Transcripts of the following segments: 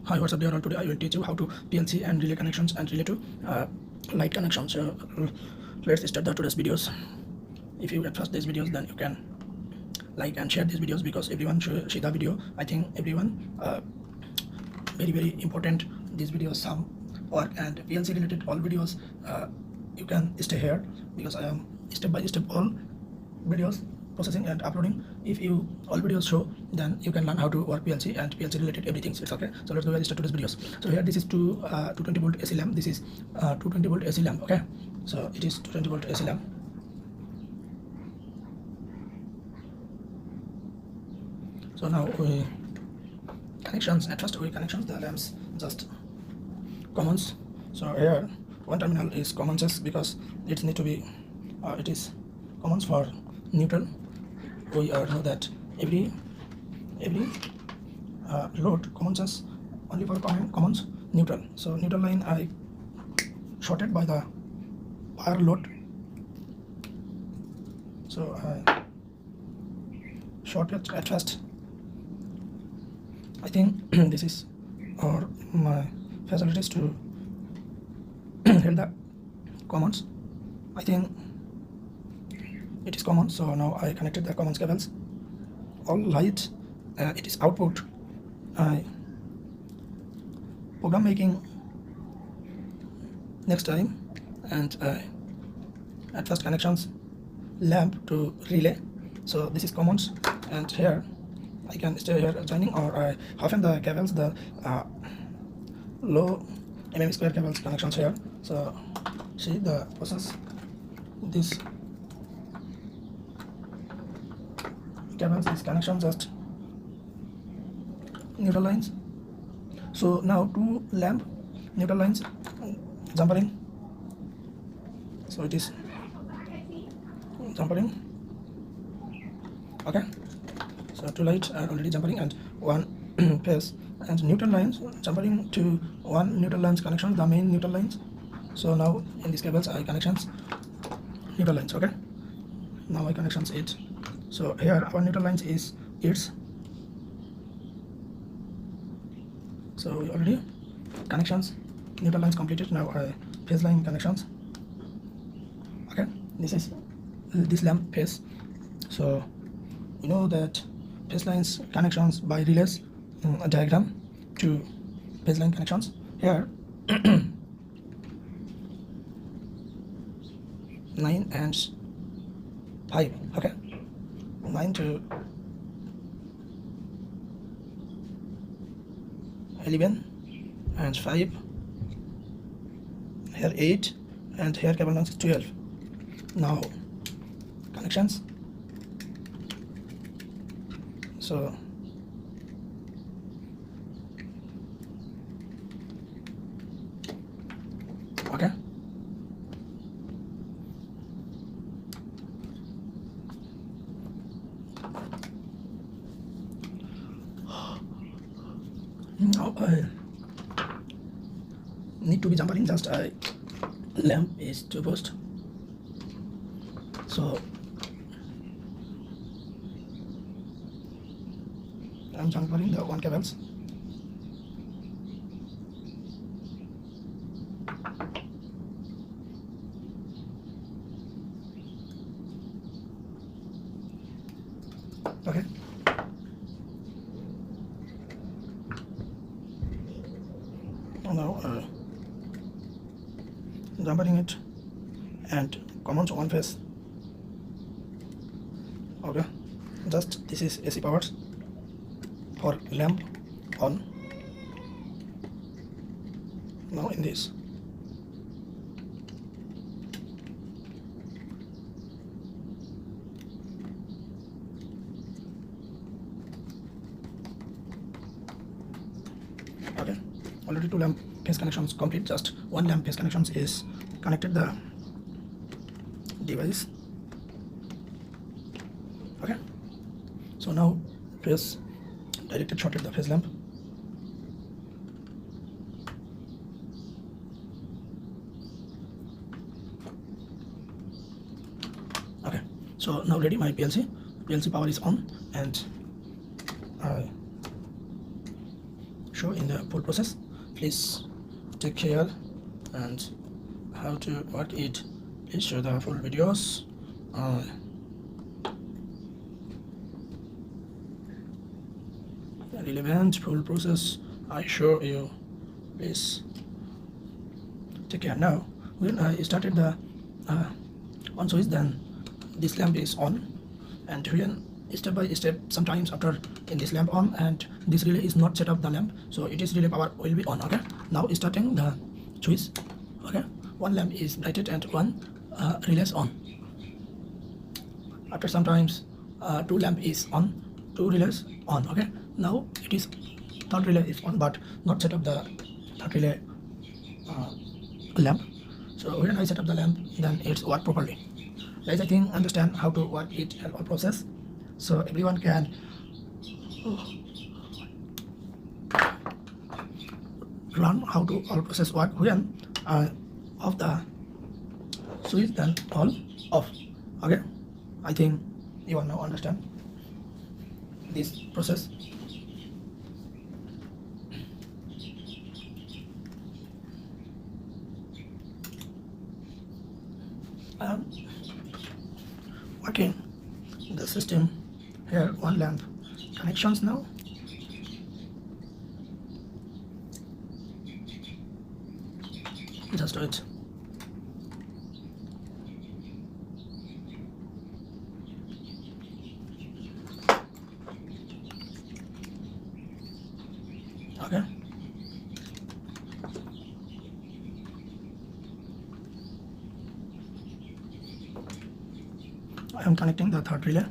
Hi, what's up there all? Today I will teach you how to PLC and relay connections and relay to light connections. Let's start the today's videos. If you trust these videos, then you can like and share these videos because everyone should see the video. I think everyone very important. These videos some work and PLC related all videos. You can stay here because I am step by step all videos processing and uploading. If you all videos show, then you can learn how to work PLC and PLC related everything. So it's okay. So let's go ahead and start today's videos. So here this is 220 volt AC lamp. This is 220 volt AC lamp. Okay, so it is 220 volt AC lamp. So now connections. At first we connections the lamps just commons. So here one terminal is commons because it need to be it is commons for neutral. We know that every load commons only for commons neutral. So neutral line I shorted by the power load. So I shorted at first. I think this is or my facilities to held the commons. I think it is common, so now I connected the commons cables. All light, it is output. I program making next time, and at first connections lamp to relay. So this is commons, and here I can stay here joining or I halfen the cables, the low square cables connections here. So see the process. This cables is connection just neutral lines. So now two lamp neutral lines jumpering. So it is jumpering. Okay, so two lights are already jumpering and one phase and neutral lines jumpering to one neutral lines connection, the main neutral lines. So now in these cables I connections neutral lines. Okay, now I connections it. So here our neutral lines is its. So we already connections neutral lines completed. Now phase line connections. Okay, this is this lamp phase. So you know that phase lines connections by relays a diagram to phase line connections. Here 9 and 5. Okay, 9 to 11 and 5. Here 8 and here cable length 12. Now connections. So okay, now I need to be jumpering. Just lamp is to post. So I'm jumpering the one cables. Okay. Now jumpering it and commons one phase. Okay, just this is AC powers for lamp on. Now in this okay, already two lamp phase connections complete. Just one lamp phase connections is connected the device. Okay, so now phase directed shorted the phase lamp. Okay, so now ready my PLC power is on and I show in the full process. Please take care, and how to work it, please show the full videos. Relevant full process I show you. Please take care. Now when I started the on switch, then this lamp is on, and when step by step, sometimes after in this lamp on and this relay is not set up the lamp, so it is relay power will be on. Okay, now starting the switch. Okay, one lamp is lighted and one relay is on. After sometimes two lamp is on, two relays on. Okay, now it is third relay is on but not set up the third relay lamp. So when I set up the lamp, then it's work properly. Guys, I think understand how to work it and all process, so everyone can learn how to all process work when off the switch, then all off. Okay, I think you all now understand this process. Working the system here, one lamp connections now. Just do it. Okay. I am connecting the third relay.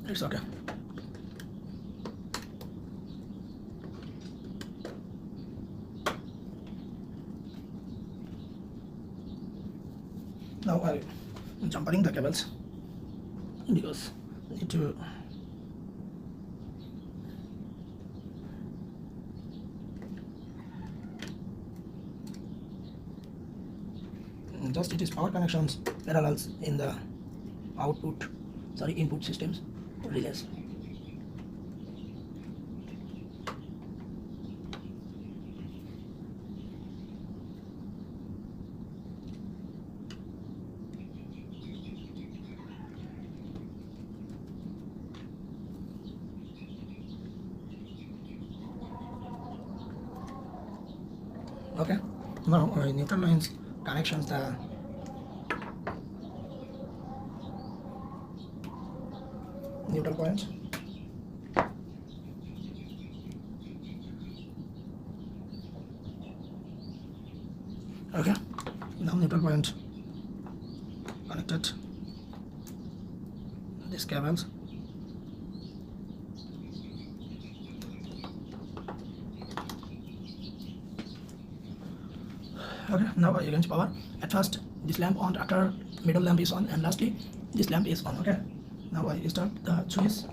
It's okay. Now I am jumping the cables because I need to just it is power connections parallels in the input systems relays. Okay, now neutral lines connections the neutral points. Okay, now neutral point connected these cables. Okay, now I arrange power. At first this lamp on, after middle lamp is on, and lastly this lamp is on. Okay, now I start the switch.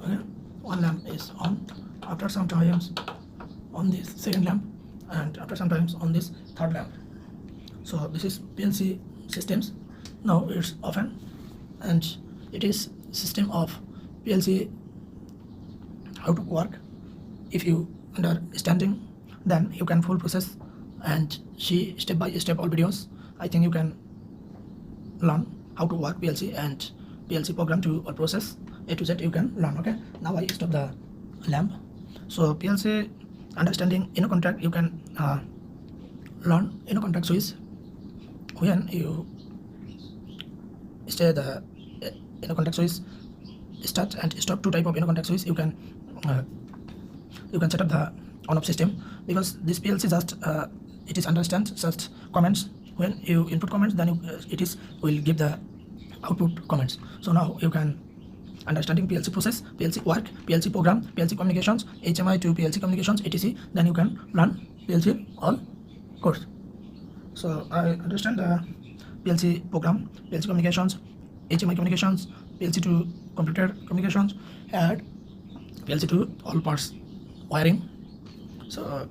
Okay, one lamp is on, after some times on this second lamp, and after sometimes on this third lamp. So this is PLC systems. Now it's open, and it is system of PLC how to work. If you understanding, then you can full process and see step by step all videos. I think you can learn how to work PLC and PLC program to all process A to Z you can learn. Okay, now I stop the lamp. So PLC understanding intercontact, you can learn intercontact switch. When you stay the intercontact switch start and stop, two type of intercontact switch you can set up the on off system, because this PLC just it is understand just comments. When you input comments, then it is will give the output comments. So now you can understanding PLC process, PLC work, PLC program, PLC communications, HMI to PLC communications, etc. Then you can learn PLC all course. So I understand the PLC program, PLC communications, HMI communications, PLC to computer communications, and PLC to all parts wiring. So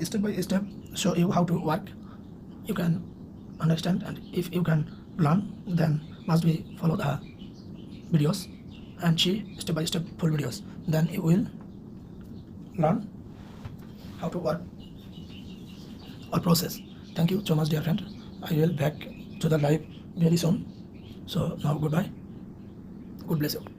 step by step show you how to work. You can understand, and if you can learn, then must be follow the videos and see step by step full videos, then you will learn how to work or process. Thank you so much, dear friend. I will back to the live very soon. So now goodbye. God bless you.